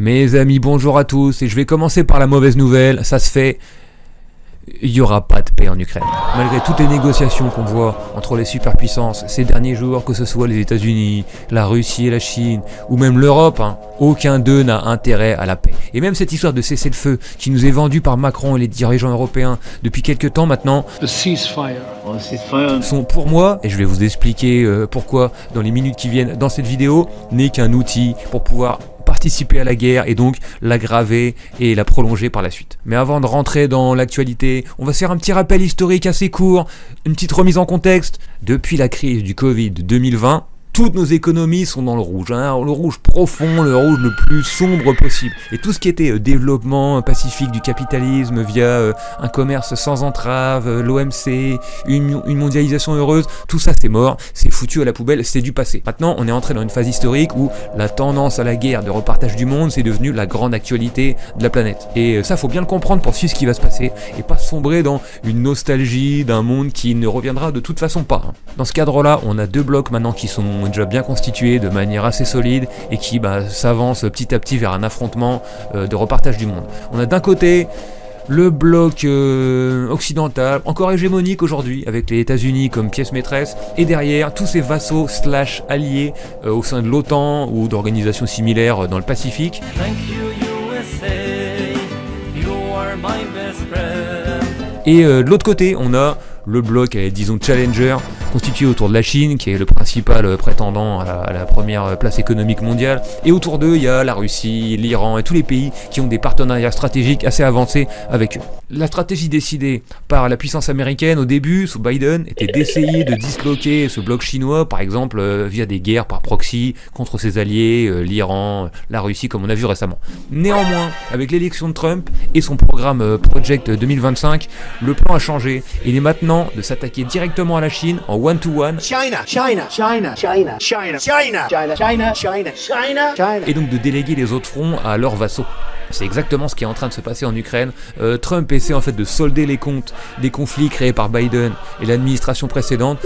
Mes amis, bonjour à tous, et je vais commencer par la mauvaise nouvelle, ça se fait, il n'y aura pas de paix en Ukraine. Malgré toutes les négociations qu'on voit entre les superpuissances ces derniers jours, que ce soit les États-Unis, la Russie et la Chine, ou même l'Europe, aucun d'eux n'a intérêt à la paix. Et même cette histoire de cessez-le-feu qui nous est vendue par Macron et les dirigeants européens depuis quelques temps maintenant, sont pour moi, et je vais vous expliquer pourquoi dans les minutes qui viennent dans cette vidéo, n'est qu'un outil pour pouvoir participer à la guerre et donc l'aggraver et la prolonger par la suite. Mais avant de rentrer dans l'actualité, on va faire un petit rappel historique assez court, une petite remise en contexte. Depuis la crise du Covid 2020, toutes nos économies sont dans le rouge, le rouge profond, le rouge le plus sombre possible. Et tout ce qui était développement pacifique du capitalisme via un commerce sans entrave, l'OMC, une mondialisation heureuse, tout ça c'est mort, c'est foutu à la poubelle, c'est du passé. Maintenant on est entré dans une phase historique où la tendance à la guerre de repartage du monde c'est devenu la grande actualité de la planète. Et ça faut bien le comprendre pour suivre ce qui va se passer et pas sombrer dans une nostalgie d'un monde qui ne reviendra de toute façon pas. Dans ce cadre là on a deux blocs maintenant qui sont déjà bien constitué de manière assez solide et qui s'avance petit à petit vers un affrontement de repartage du monde. On a d'un côté le bloc occidental, encore hégémonique aujourd'hui, avec les États-Unis comme pièce maîtresse, et derrière tous ces vassaux / alliés au sein de l'OTAN ou d'organisations similaires dans le Pacifique. Et de l'autre côté, on a le bloc, disons, challenger, constitué autour de la Chine, qui est le principal prétendant à la première place économique mondiale. Et autour d'eux, il y a la Russie, l'Iran et tous les pays qui ont des partenariats stratégiques assez avancés avec eux. La stratégie décidée par la puissance américaine au début, sous Biden, était d'essayer de disloquer ce bloc chinois, par exemple via des guerres par proxy contre ses alliés, l'Iran, la Russie, comme on a vu récemment. Néanmoins, avec l'élection de Trump et son programme Project 2025, le plan a changé et il est maintenant de s'attaquer directement à la Chine en one-to-one. Et donc de déléguer les autres fronts à leurs vassaux. C'est exactement ce qui est en train de se passer en Ukraine. Trump essaie en fait de solder les comptes des conflits créés par Biden et l'administration précédente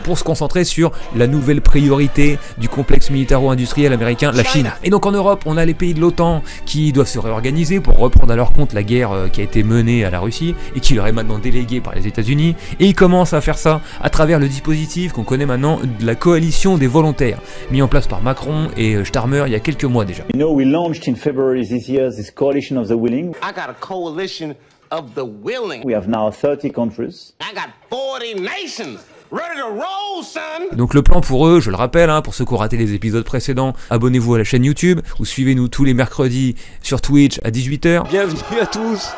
pour se concentrer sur la nouvelle priorité du complexe militaro-industriel américain, la Chine. Et donc en Europe, on a les pays de l'OTAN qui doivent se réorganiser pour reprendre à leur compte la guerre qui a été menée à la Russie et qui leur est maintenant déléguée par les États-Unis. Et ils commencent à faire ça à travers le dispositif qu'on connaît maintenant de la coalition des volontaires, mis en place par Macron et Starmer il y a quelques mois déjà. We launched in February this year this coalition of the willing. I got a coalition of the willing. We have now 30 countries. I got 40 nations. Ready to roll, son. Donc le plan pour eux, je le rappelle, pour ceux qui ont raté les épisodes précédents, abonnez-vous à la chaîne YouTube ou suivez-nous tous les mercredis sur Twitch à 18h. Bienvenue à tous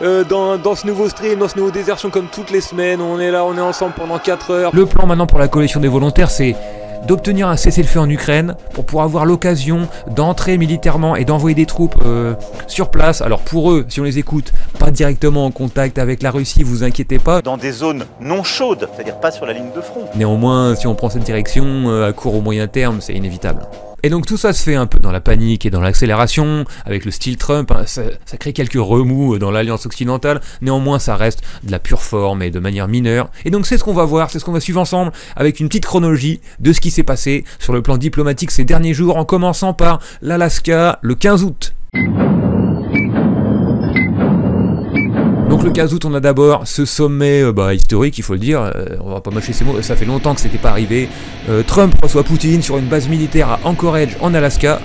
dans ce nouveau stream, dans ce nouveau désertion comme toutes les semaines. On est là, on est ensemble pendant 4 heures. Le plan maintenant pour la coalition des volontaires, c'est d'obtenir un cessez-le-feu en Ukraine pour pouvoir avoir l'occasion d'entrer militairement et d'envoyer des troupes sur place. Alors pour eux, si on les écoute, pas directement en contact avec la Russie, vous inquiétez pas. Dans des zones non chaudes, c'est-à-dire pas sur la ligne de front. Néanmoins, si on prend cette direction, à court ou moyen terme, c'est inévitable. Et donc tout ça se fait un peu dans la panique et dans l'accélération, avec le style Trump, ça crée quelques remous dans l'alliance occidentale, néanmoins ça reste de la pure forme et de manière mineure. Et donc c'est ce qu'on va voir, c'est ce qu'on va suivre ensemble, avec une petite chronologie de ce qui s'est passé sur le plan diplomatique ces derniers jours, en commençant par l'Alaska le 15 août. Donc le 15 août, on a d'abord ce sommet historique, il faut le dire, on va pas mâcher ces mots, ça fait longtemps que c'était pas arrivé. Trump reçoit Poutine sur une base militaire à Anchorage en Alaska,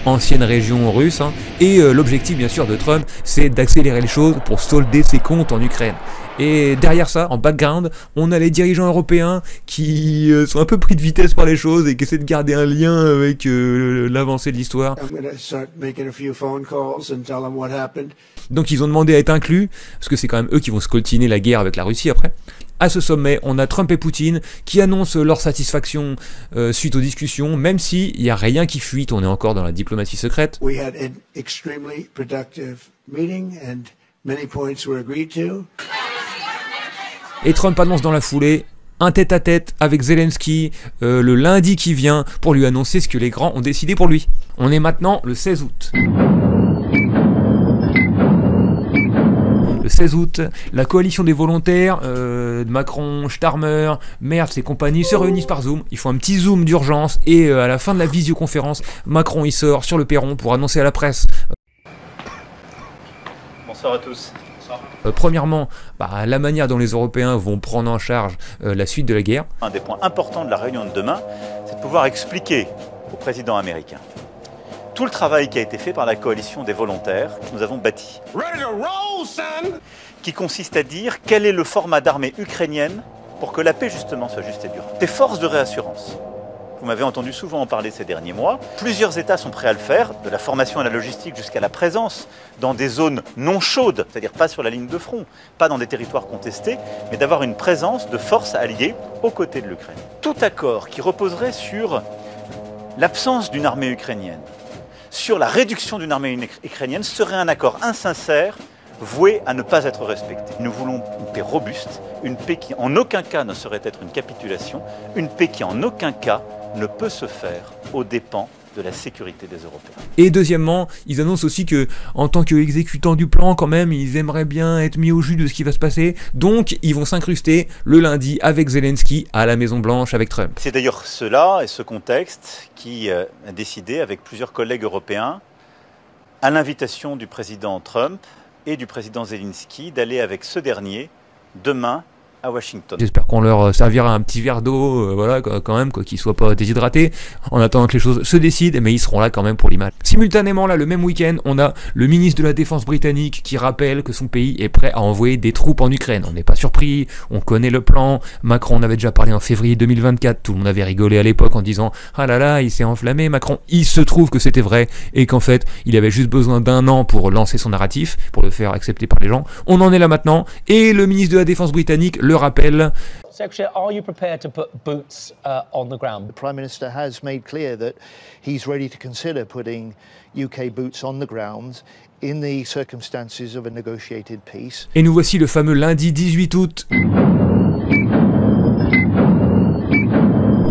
ancienne région russe, et l'objectif bien sûr de Trump, c'est d'accélérer les choses pour solder ses comptes en Ukraine. Et derrière ça, en background, on a les dirigeants européens qui sont un peu pris de vitesse par les choses et qui essaient de garder un lien avec l'avancée de l'histoire. Donc ils ont demandé à être inclus, parce que c'est quand même eux qui vont scoltiner la guerre avec la Russie après. À ce sommet, on a Trump et Poutine qui annoncent leur satisfaction suite aux discussions, même s'il n'y a rien qui fuite, on est encore dans la diplomatie secrète. We had an extremely productive meeting and many points were agreed to. Et Trump annonce dans la foulée un tête-à-tête avec Zelensky le lundi qui vient pour lui annoncer ce que les grands ont décidé pour lui. On est maintenant le 16 août. Le 16 août, la coalition des volontaires Macron, Starmer, Merz et compagnie se réunissent par Zoom. Ils font un petit Zoom d'urgence et à la fin de la visioconférence, Macron il sort sur le perron pour annoncer à la presse. Bonsoir à tous. Premièrement, la manière dont les Européens vont prendre en charge la suite de la guerre. Un des points importants de la réunion de demain, c'est de pouvoir expliquer au président américain tout le travail qui a été fait par la coalition des volontaires que nous avons bâti. Ready to roll, son! Qui consiste à dire quel est le format d'armée ukrainienne pour que la paix justement soit juste et durable. Des forces de réassurance. Vous m'avez entendu souvent en parler ces derniers mois. Plusieurs États sont prêts à le faire, de la formation à la logistique jusqu'à la présence dans des zones non chaudes, c'est-à-dire pas sur la ligne de front, pas dans des territoires contestés, mais d'avoir une présence de forces alliées aux côtés de l'Ukraine. Tout accord qui reposerait sur l'absence d'une armée ukrainienne, sur la réduction d'une armée ukrainienne, serait un accord insincère, voué à ne pas être respecté. Nous voulons une paix robuste, une paix qui en aucun cas ne saurait être une capitulation, une paix qui en aucun cas ne peut se faire aux dépens de la sécurité des Européens. Et deuxièmement, ils annoncent aussi que, en tant qu'exécutants du plan, quand même, ils aimeraient bien être mis au jus de ce qui va se passer. Donc, ils vont s'incruster le lundi avec Zelensky à la Maison-Blanche avec Trump. C'est d'ailleurs cela et ce contexte qui a décidé, avec plusieurs collègues européens, à l'invitation du président Trump et du président Zelensky, d'aller avec ce dernier demain à Washington. J'espère qu'on leur servira un petit verre d'eau, voilà, quand même, qu'ils soient pas déshydratés, en attendant que les choses se décident, mais ils seront là quand même pour l'image. Simultanément, là, le même week-end, on a le ministre de la Défense britannique qui rappelle que son pays est prêt à envoyer des troupes en Ukraine. On n'est pas surpris, on connaît le plan. Macron en avait déjà parlé en février 2024, tout le monde avait rigolé à l'époque en disant « Ah là là, il s'est enflammé, Macron ». Il se trouve que c'était vrai et qu'en fait, il avait juste besoin d'un an pour lancer son narratif, pour le faire accepter par les gens. On en est là maintenant, et le ministre de la Défense britannique le rappelle. Secretary, are you prepared to put boots on the ground? The Prime Minister has made clear that he's ready to consider putting UK boots on the ground in the circumstances of a negotiated peace. Et nous voici le fameux lundi 18 août.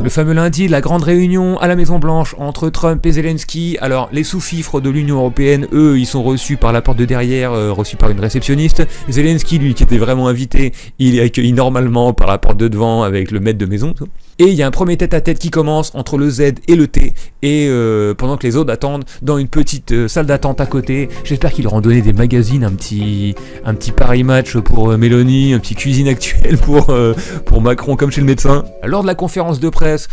Le fameux lundi, la grande réunion à la Maison-Blanche entre Trump et Zelensky. Alors, les sous-fifres de l'Union Européenne, eux, ils sont reçus par la porte de derrière, reçus par une réceptionniste. Zelensky, lui, qui était vraiment invité, il est accueilli normalement par la porte de devant avec le maître de maison. Tout. Et il y a un premier tête-à-tête qui commence entre le Z et le T, et pendant que les autres attendent dans une petite salle d'attente à côté. J'espère qu'ils leur ont donné des magazines, un petit Paris Match pour Mélanie, un petit Cuisine Actuelle pour Macron comme chez le médecin. Lors de la conférence de presse,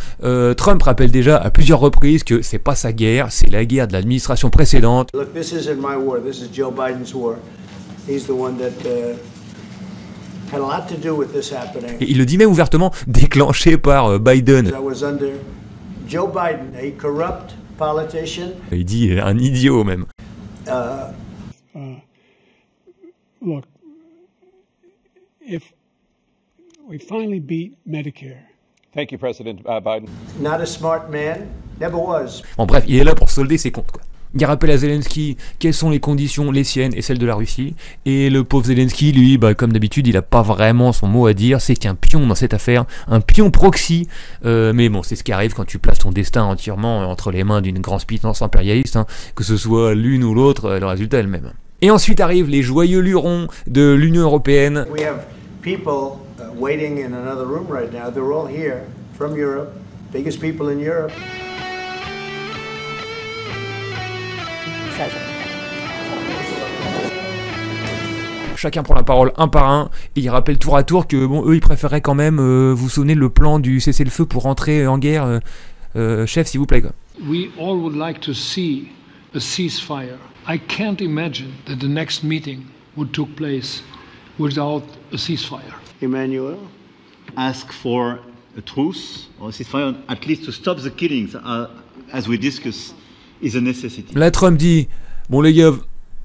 Trump rappelle déjà à plusieurs reprises que c'est pas sa guerre, c'est la guerre de l'administration précédente. Look, this isn't my war. This is Joe Biden's war. He's the one that had a lot to do with this happening. Et il le dit même ouvertement, déclenché par Biden. I was under Joe Biden, a corrupt politician. Il dit un idiot même. Look, if we finally beat Medicare. Thank you, President Biden. Not a smart man, never was. En bref, il est là pour solder ses comptes, quoi. Il rappelle à Zelensky quelles sont les conditions, les siennes et celles de la Russie. Et le pauvre Zelensky, lui, comme d'habitude, il n'a pas vraiment son mot à dire. C'est qu'un pion dans cette affaire, un pion proxy. Mais bon, c'est ce qui arrive quand tu places ton destin entièrement entre les mains d'une grande puissance impérialiste. Hein, que ce soit l'une ou l'autre, le résultat est le même. Et ensuite arrivent les joyeux lurons de l'Union Européenne. We have people waiting in another room right now. They're all here from Europe, biggest people in Europe. Chacun prend la parole un par un et ils rappellent tour à tour que bon, eux ils préféraient quand même, vous vous souvenez le plan du cessez-le-feu pour rentrer en guerre, chef s'il vous plaît quoi. We all would like to see a ceasefire. I can't imagine that the next meeting would take place without a ceasefire. Emmanuel? Ask for a truce or a ceasefire, at least to stop the killings, as we discuss, is a necessity. Là Trump dit, bon les gars,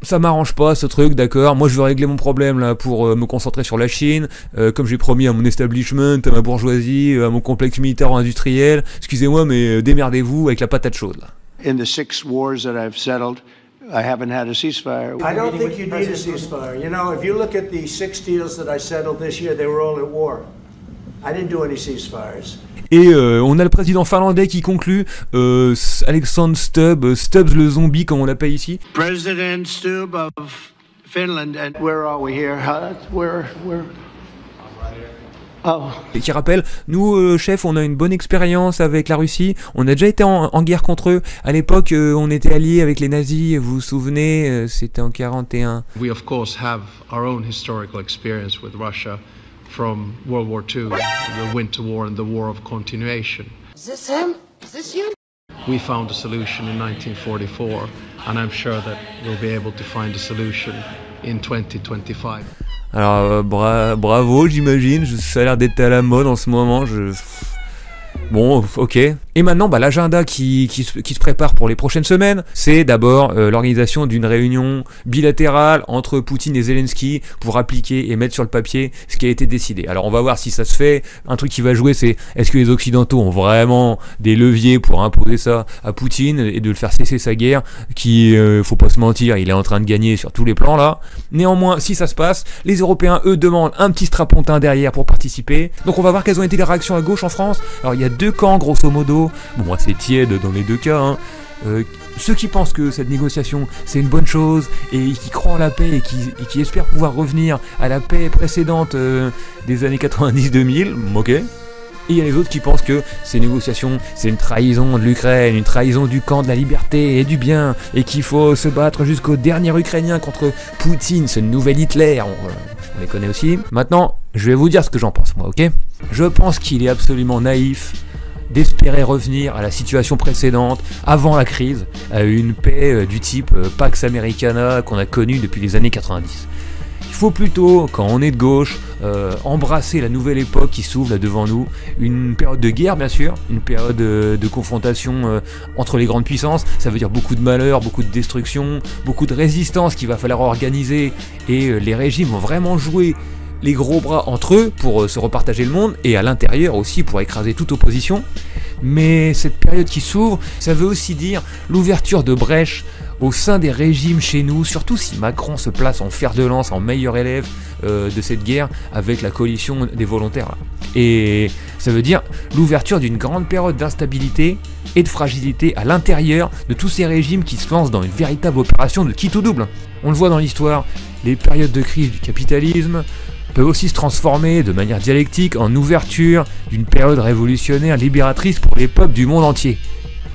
ça m'arrange pas ce truc, d'accord, moi je veux régler mon problème là pour me concentrer sur la Chine, comme j'ai promis à mon establishment, à ma bourgeoisie, à mon complexe militaire-industriel, excusez-moi mais démerdez-vous avec la patate chaude là. In the 6 wars that I've settled, I haven't had a ceasefire. I don't think you need a ceasefire. You know, if you look at the 6 deals that I settled this year, they were all at war. I didn't do any ceasefires. Et on a le président finlandais qui conclut, Alexander Stubbs le zombie comme on l'appelle ici. President Stubb of Finland, and where are we here? Where? Et qui rappelle, nous, chef, on a une bonne expérience avec la Russie, on a déjà été en guerre contre eux. À l'époque, on était alliés avec les nazis, vous vous souvenez, c'était en 41. We of course have our own historical experience with Russia from World War II, the Winter War and the War of Continuation. Is this him? Is this you? We found a solution in 1944, and I'm sure that we'll be able to find a solution in 2025. Alors, bravo, j'imagine, ça a l'air d'être à la mode en ce moment, Bon, ok. Et maintenant, l'agenda qui se prépare pour les prochaines semaines, c'est d'abord l'organisation d'une réunion bilatérale entre Poutine et Zelensky pour appliquer et mettre sur le papier ce qui a été décidé. Alors on va voir si ça se fait. Un truc qui va jouer, c'est est-ce que les Occidentaux ont vraiment des leviers pour imposer ça à Poutine et de le faire cesser sa guerre qui, faut pas se mentir, il est en train de gagner sur tous les plans là. Néanmoins, si ça se passe, les Européens, eux, demandent un petit strapontin derrière pour participer. Donc on va voir quelles ont été les réactions à gauche en France. Alors il y a deux camps grosso modo. Bon, c'est tiède dans les deux cas, hein. Ceux qui pensent que cette négociation c'est une bonne chose et qui croient en la paix et qui espèrent pouvoir revenir à la paix précédente des années 90-2000, ok. Et il y a les autres qui pensent que ces négociations c'est une trahison de l'Ukraine, une trahison du camp de la liberté et du bien, et qu'il faut se battre jusqu'au dernier Ukrainien contre Poutine, ce nouvel Hitler, on les connaît aussi. Maintenant, je vais vous dire ce que j'en pense moi, ok. Je pense qu'il est absolument naïf d'espérer revenir à la situation précédente, avant la crise, à une paix du type Pax Americana qu'on a connue depuis les années 90. Il faut plutôt, quand on est de gauche, embrasser la nouvelle époque qui s'ouvre là devant nous, une période de guerre bien sûr, une période de confrontation entre les grandes puissances, ça veut dire beaucoup de malheur, beaucoup de destruction, beaucoup de résistance qu'il va falloir organiser, et les régimes vont vraiment jouer les gros bras entre eux pour se repartager le monde, et à l'intérieur aussi pour écraser toute opposition. Mais cette période qui s'ouvre, ça veut aussi dire l'ouverture de brèches au sein des régimes chez nous, surtout si Macron se place en fer de lance, en meilleur élève de cette guerre avec la coalition des volontaires. Et ça veut dire l'ouverture d'une grande période d'instabilité et de fragilité à l'intérieur de tous ces régimes qui se lancent dans une véritable opération de quitte ou double. On le voit dans l'histoire, les périodes de crise du capitalisme peuvent aussi se transformer de manière dialectique en ouverture d'une période révolutionnaire libératrice pour les peuples du monde entier.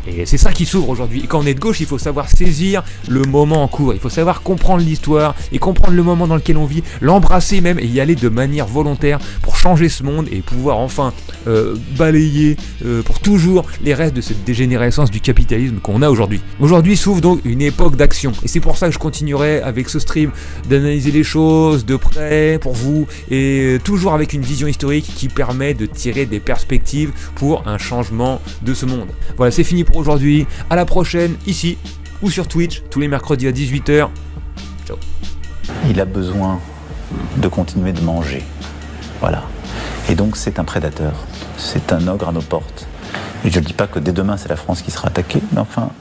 Et c'est ça qui s'ouvre aujourd'hui. Et quand on est de gauche, il faut savoir saisir le moment en cours. Il faut savoir comprendre l'histoire et comprendre le moment dans lequel on vit, l'embrasser même et y aller de manière volontaire pour changer ce monde et pouvoir enfin balayer pour toujours les restes de cette dégénérescence du capitalisme qu'on a aujourd'hui. Aujourd'hui s'ouvre donc une époque d'action. Et c'est pour ça que je continuerai avec ce stream d'analyser les choses de près pour vous, et toujours avec une vision historique qui permet de tirer des perspectives pour un changement de ce monde. Voilà, c'est fini pour aujourd'hui, à la prochaine, ici ou sur Twitch, tous les mercredis à 18h. Ciao. Il a besoin de continuer de manger. Voilà. Et donc c'est un prédateur. C'est un ogre à nos portes. Et je ne dis pas que dès demain c'est la France qui sera attaquée, mais enfin,